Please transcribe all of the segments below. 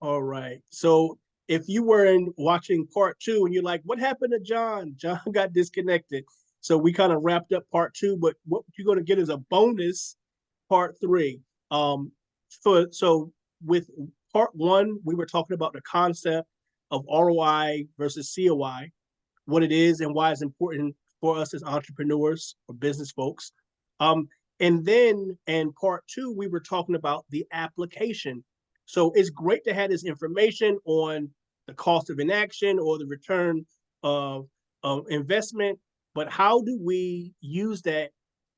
All right. So if you were in watching part two and you're like, what happened to John? John got disconnected. So we kind of wrapped up part two, but what you're going to get is a bonus part three. Um, so with part one, we were talking about the concept of ROI versus COI, what it is and why it's important for us as entrepreneurs or business folks. Um, and then in part two, we were talking about the application. So it's great to have this information on the cost of inaction or the return of investment, but how do we use that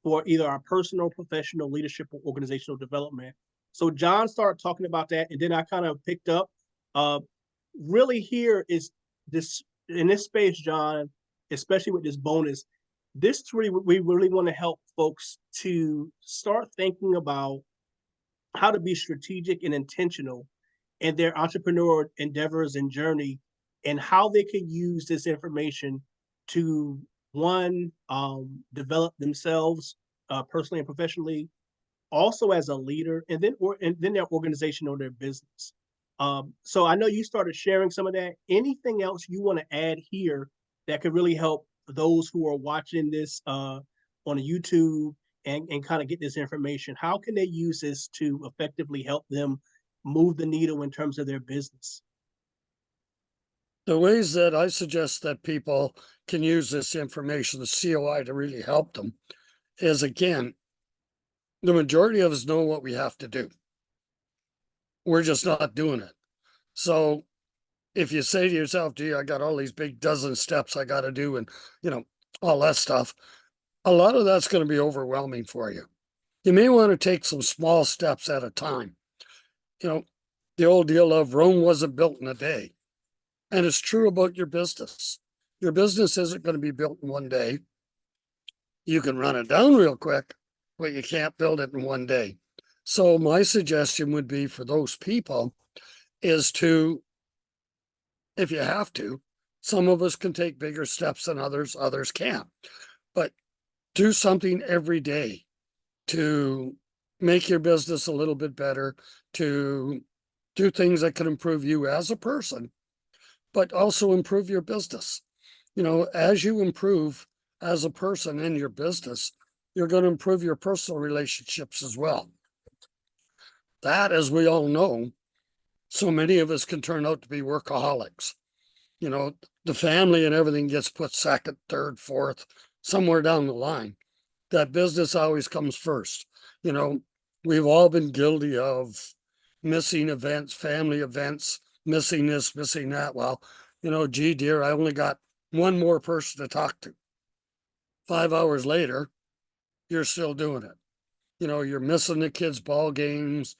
for either our personal, professional, leadership, or organizational development? So John started talking about that, and then I kind of picked up. Uh, Really, here is this in this space, John, especially with this bonus, this three, we really want to help folks to start thinking about how to be strategic and intentional in their entrepreneurial endeavors and journey, and how they can use this information to one, develop themselves personally and professionally, also as a leader, and then their organization or their business. So I know you started sharing some of that. Anything else you want to add here that could really help those who are watching this on YouTube and kind of get this information? How can they use this to effectively help them move the needle in terms of their business? The ways that I suggest that people can use this information, the COI, to really help them is, again, the majority of us know what we have to do. We're just not doing it. So if you say to yourself, gee, I got all these big dozen steps I got to do and, all that stuff, a lot of that's going to be overwhelming for you. You may want to take some small steps at a time. You know, the old deal of Rome wasn't built in a day. And it's true about your business. Your business isn't going to be built in one day. You can run it down real quick, but you can't build it in one day. So my suggestion would be for those people is to, if you have to, some of us can take bigger steps than others can't, but do something every day to make your business a little bit better, to do things that can improve you as a person, but also improve your business. As you improve as a person in your business, you're going to improve your personal relationships as well. That, as we all know, so many of us can turn out to be workaholics. The family and everything gets put second, third, fourth, somewhere down the line. That business always comes first. We've all been guilty of missing events, family events, missing this, missing that. Well, gee, dear, I only got one more person to talk to. 5 hours later, you're still doing it. You're missing the kids' ball games,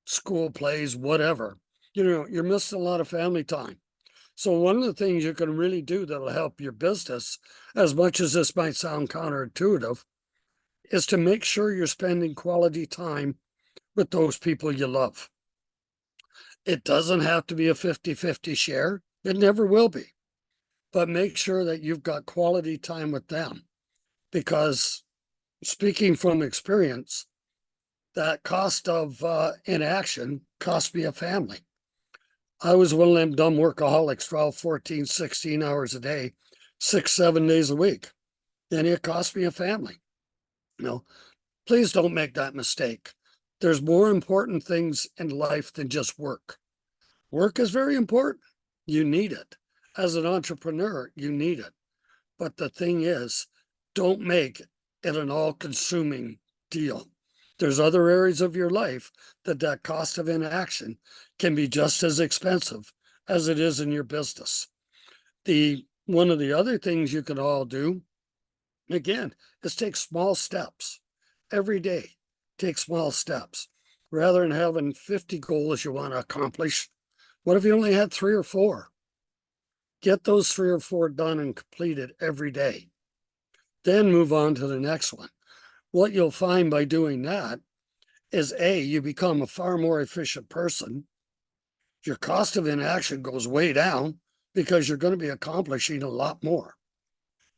school plays, whatever. You're missing a lot of family time. So one of the things you can really do that'll help your business, as much as this might sound counterintuitive, is to make sure you're spending quality time with those people you love. It doesn't have to be a 50-50 share. It never will be. But make sure that you've got quality time with them. Because speaking from experience, that cost of inaction cost me a family. I was one of them dumb workaholics, 12, 14, 16 hours a day, 6, 7 days a week. And it cost me a family. Please don't make that mistake. There's more important things in life than just work. Work is very important. You need it. As an entrepreneur, you need it. But the thing is, don't make it an all-consuming deal. There's other areas of your life that cost of inaction can be just as expensive as it is in your business. One of the other things you can all do, again, is take small steps every day. Take small steps. Rather than having 50 goals you want to accomplish, what if you only had 3 or 4? Get those 3 or 4 done and completed every day. Then move on to the next one. What you'll find by doing that is you become a far more efficient person. Your cost of inaction goes way down because you're going to be accomplishing a lot more.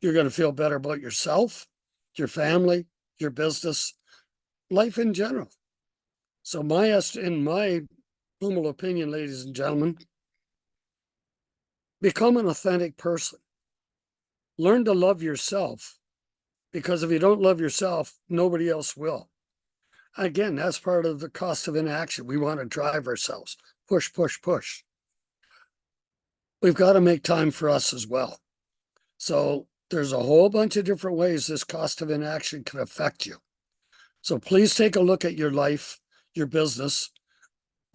You're going to feel better about yourself, your family, your business, life in general. So in my humble opinion, ladies and gentlemen, become an authentic person. Learn to love yourself, because if you don't love yourself, nobody else will. Again, that's part of the cost of inaction. We want to drive ourselves, push, push, push. We've got to make time for us as well. So there's a whole bunch of different ways this cost of inaction can affect you. So please take a look at your life, your business,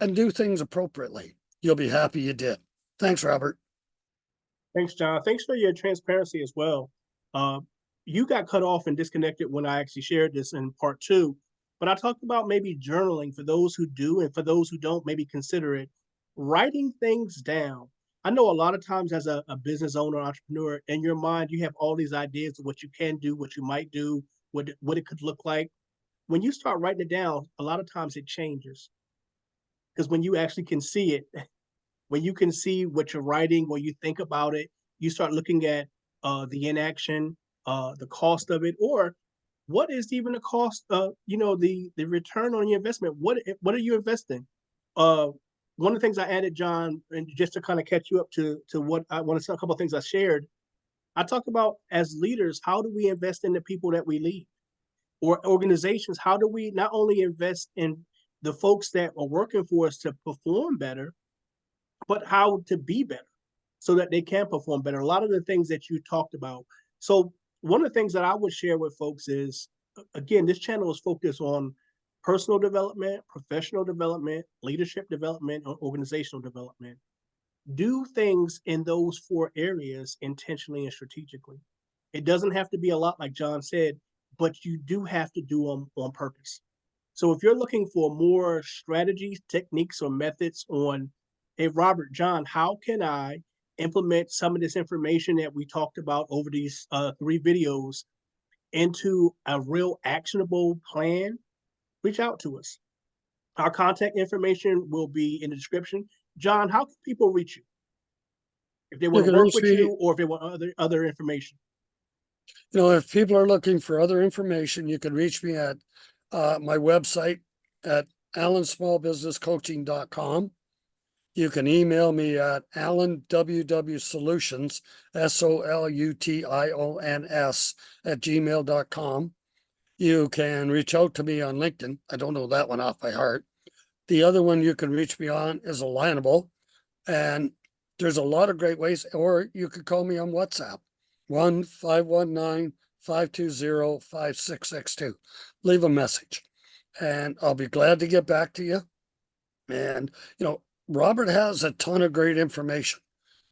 and do things appropriately. You'll be happy you did. Thanks, Robert. Thanks, John. Thanks for your transparency as well. Uh, you got cut off and disconnected when I actually shared this in part two, but I talked about maybe journaling for those who do, and for those who don't, maybe consider it. Writing things down. I know a lot of times as a business owner, entrepreneur, in your mind, you have all these ideas of what you can do, what you might do, what it could look like. When you start writing it down, a lot of times it changes because when you actually can see it, when you can see what you're writing, when you think about it, you start looking at the inaction, the cost of it, or what is even the cost of, the return on your investment. What are you investing? Uh, One of the things I added, John, and just to kind of catch you up to what I want to say, a couple of things I shared. I talked about as leaders, how do we invest in the people that we lead, or organizations? How do we not only invest in the folks that are working for us to perform better, but how to be better so that they can perform better. A lot of the things that you talked about. So one of the things that I would share with folks is, again, this channel is focused on personal development, professional development, leadership development, or organizational development. Do things in those four areas intentionally and strategically. It doesn't have to be a lot, like John said, but you do have to do them on purpose. So if you're looking for more strategies, techniques, or methods on, hey, Robert, John, how can I implement some of this information that we talked about over these three videos into a real actionable plan, reach out to us. Our contact information will be in the description. John, how can people reach you if they You want to can work reach with me, you or if they want other information? if people are looking for other information, you can reach me at my website at allensmallbusinesscoaching.com. You can email me at allenwwsolutions, SOLUTIONS @gmail.com. You can reach out to me on LinkedIn. I don't know that one off by heart. The other one you can reach me on is Alignable. And there's a lot of great ways, or you could call me on WhatsApp, 1-519-520-5662. Leave a message and I'll be glad to get back to you. And, Robert has a ton of great information.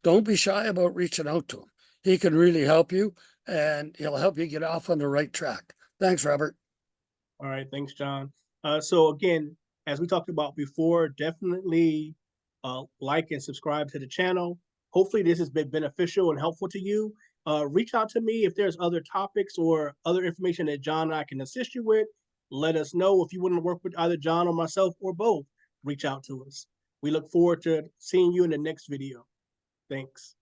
Don't be shy about reaching out to him. He can really help you and he'll help you get off on the right track. Thanks, Robert. All right, thanks, John. So again, as we talked about before, definitely like and subscribe to the channel. Hopefully this has been beneficial and helpful to you. Reach out to me if there's other topics or other information that John and I can assist you with. Let us know. If you want to work with either John or myself or both, reach out to us. We look forward to seeing you in the next video. Thanks.